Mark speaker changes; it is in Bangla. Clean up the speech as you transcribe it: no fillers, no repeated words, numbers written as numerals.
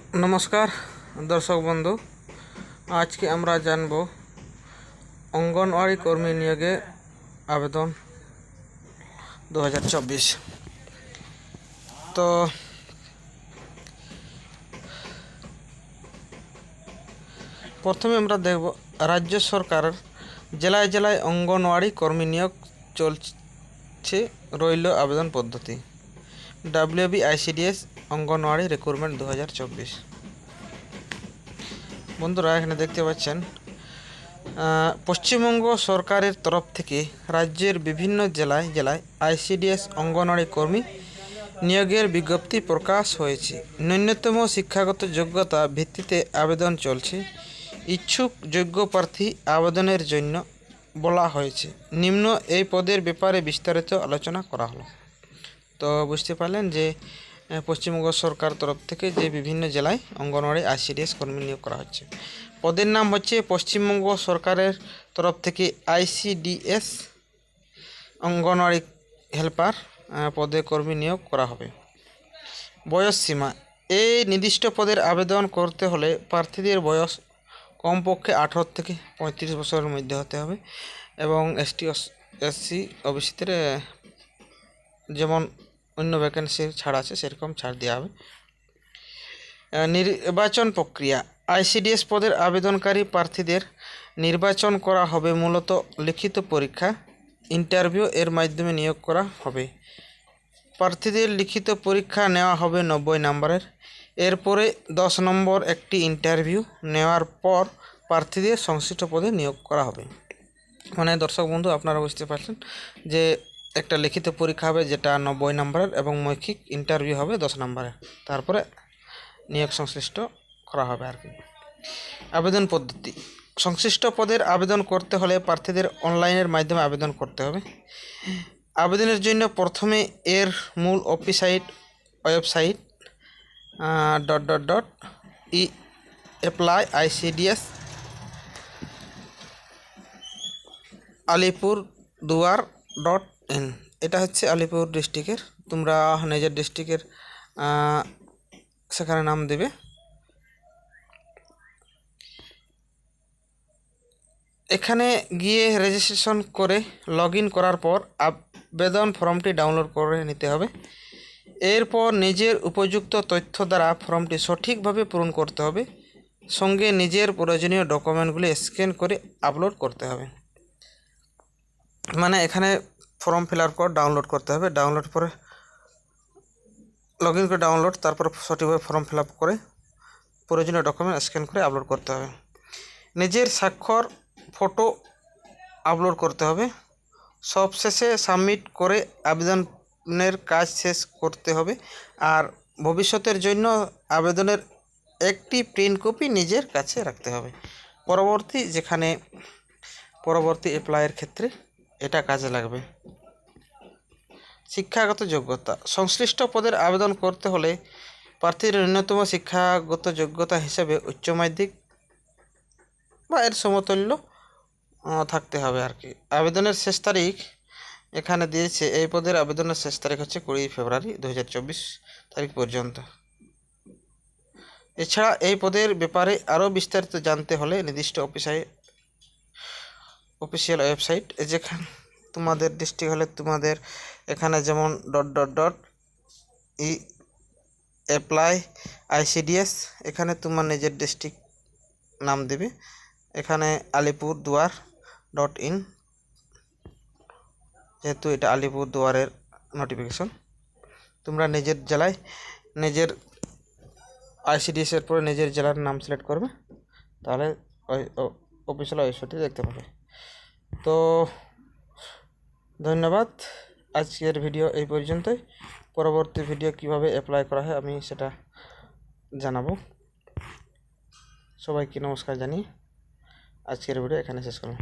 Speaker 1: नमस्कार दर्शक बंधु आज के আমরা জানব অঙ্গনওয়াড়ি কর্মী নিয়োগে আবেদন 2024। তো প্রথমে আমরা দেখব রাজ্য সরকারের জেলায় জেলায় অঙ্গনওয়াড়ি কর্মী নিয়োগ চলছে রইল আবেদন পদ্ধতি WBICDS অঙ্গনওয়াড়ি রিক্রুটমেন্ট 2024। বন্ধুরা এখানে দেখতে পাচ্ছেন পশ্চিমবঙ্গ সরকারের তরফ থেকে রাজ্যের বিভিন্ন জেলায় জেলায় ICDS অঙ্গনওয়াড়ি কর্মী নিয়োগের বিজ্ঞপ্তি প্রকাশ হয়েছে। ন্যূনতম শিক্ষাগত যোগ্যতা ভিত্তিতে আবেদন চলছে। ইচ্ছুক যোগ্য প্রার্থী আবেদনের জন্য বলা হয়েছে। নিম্ন এই পদের ব্যাপারে বিস্তারিত আলোচনা করা হলো। তো বুঝতে পারলেন যে পশ্চিমবঙ্গ সরকার তরফ থেকে যে বিভিন্ন জেলায় অঙ্গনওয়াড়ি ICDS কর্মী নিয়োগ করা হচ্ছে। পদের নাম হচ্ছে পশ্চিমবঙ্গ সরকারের তরফ থেকে ICDS অঙ্গনওয়াড়ি হেল্পার পদে কর্মী নিয়োগ করা হবে। বয়স সীমা, এই নির্দিষ্ট পদের আবেদন করতে হলে প্রার্থীদের বয়স কমপক্ষে 18 থেকে 35 বছরের মধ্যে হতে হবে এবং ST SC OBCদের যেমন অন্য ভ্যাকেন্সির ছাড় আছে সেরকম ছাড় দেওয়া হবে। নির্বাচন প্রক্রিয়া, ICDS পদের আবেদনকারী প্রার্থীদের নির্বাচন করা হবে মূলত লিখিত পরীক্ষা ইন্টারভিউ এর মাধ্যমে নিয়োগ করা হবে। প্রার্থীদের লিখিত পরীক্ষা নেওয়া হবে 90 নম্বরের। এরপরে 10 নম্বর একটি ইন্টারভিউ নেওয়ার পর প্রার্থীদের সংশ্লিষ্ট পদে নিয়োগ করা হবে। মানে দর্শক বন্ধু আপনারা বুঝতে পারছেন যে একটা লিখিত পরীক্ষা হবে যেটা 90 নম্বরের এবং মৌখিক ইন্টারভিউ হবে 10 নম্বরের, তারপরে নিয়োগ সংশ্লিষ্ট করা হবে আর কি। আবেদন পদ্ধতি, সংশ্লিষ্ট পদের আবেদন করতে হলে প্রার্থীদের অনলাইনের মাধ্যমে আবেদন করতে হবে। আবেদনের জন্য প্রথমে এর মূল ওয়েবসাইট apply/ICDS_Alipurduar.in। এটা হচ্ছে আলিপুর ডিস্ট্রিক্টের, তোমরা নিজের ডিস্ট্রিক্টের সেখানে নাম দেবে। এখানে গিয়ে রেজিস্ট্রেশন করে লগ ইন করার পর আবেদন ফর্মটি ডাউনলোড করে নিতে হবে। এরপর নিজের উপযুক্ত তথ্য দ্বারা ফর্মটি সঠিকভাবে পূরণ করতে হবে। সঙ্গে নিজের প্রয়োজনীয় ডকুমেন্টগুলি স্ক্যান করে আপলোড করতে হবে। মানে এখানে ফর্ম ফিল আপ করে ডাউনলোড করতে হবে, ডাউনলোড করে লগ ইন করে ডাউনলোড, তারপর সঠিকভাবে ফর্ম ফিল আপ করে প্রয়োজনীয় ডকুমেন্ট স্ক্যান করে আপলোড করতে হবে। নিজের স্বাক্ষর ফটো আপলোড করতে হবে। সবশেষে সাবমিট করে আবেদনের কাজ শেষ করতে হবে। আর ভবিষ্যতের জন্য আবেদনের একটি প্রিন্ট কপি নিজের কাছে রাখতে হবে। পরবর্তী অ্যাপ্লাইয়ের ক্ষেত্রে এটা কাজে লাগবে। শিক্ষাগত যোগ্যতা, সংশ্লিষ্ট পদের আবেদন করতে হলে প্রার্থীর ন্যূনতম শিক্ষাগত যোগ্যতা হিসেবে উচ্চ মাধ্যমিক বা এর সমতুল্য থাকতে হবে আর কি। আবেদনের শেষ তারিখ এখানে দিয়েছে, এই পদের আবেদনের শেষ তারিখ হচ্ছে 20 ফেব্রুয়ারি 2024 তারিখ পর্যন্ত। এছাড়া এই পদের ব্যাপারে আরও বিস্তারিত জানতে হলে নির্দিষ্ট অফিসিয়াল ওয়েবসাইট, যেখানে তোমাদের ডিস্ট্রিক্ট হলে তোমাদের এখানে যেমন apply/ICDS, এখানে তোমার নিজের ডিস্ট্রিক্ট নাম দেবে। এখানে alipurduar.in, যেহেতু এটা আলিপুরদুয়ারের নোটিফিকেশন, তোমরা নিজের জেলায় নিজের ICDS এর পরে নিজের জেলার নাম সিলেক্ট করবে, তাহলে ওই অফিসিয়াল ওয়েবসাইটটি দেখতে পাবে। তো ধন্যবাদ, আজকের ভিডিও এই পর্যন্তই। পরবর্তী ভিডিও কিভাবে অ্যাপ্লাই করা হয় আমি সেটা জানাবো। সবাইকে নমস্কার জানিয়ে আজকের ভিডিও এখানে শেষ করলাম।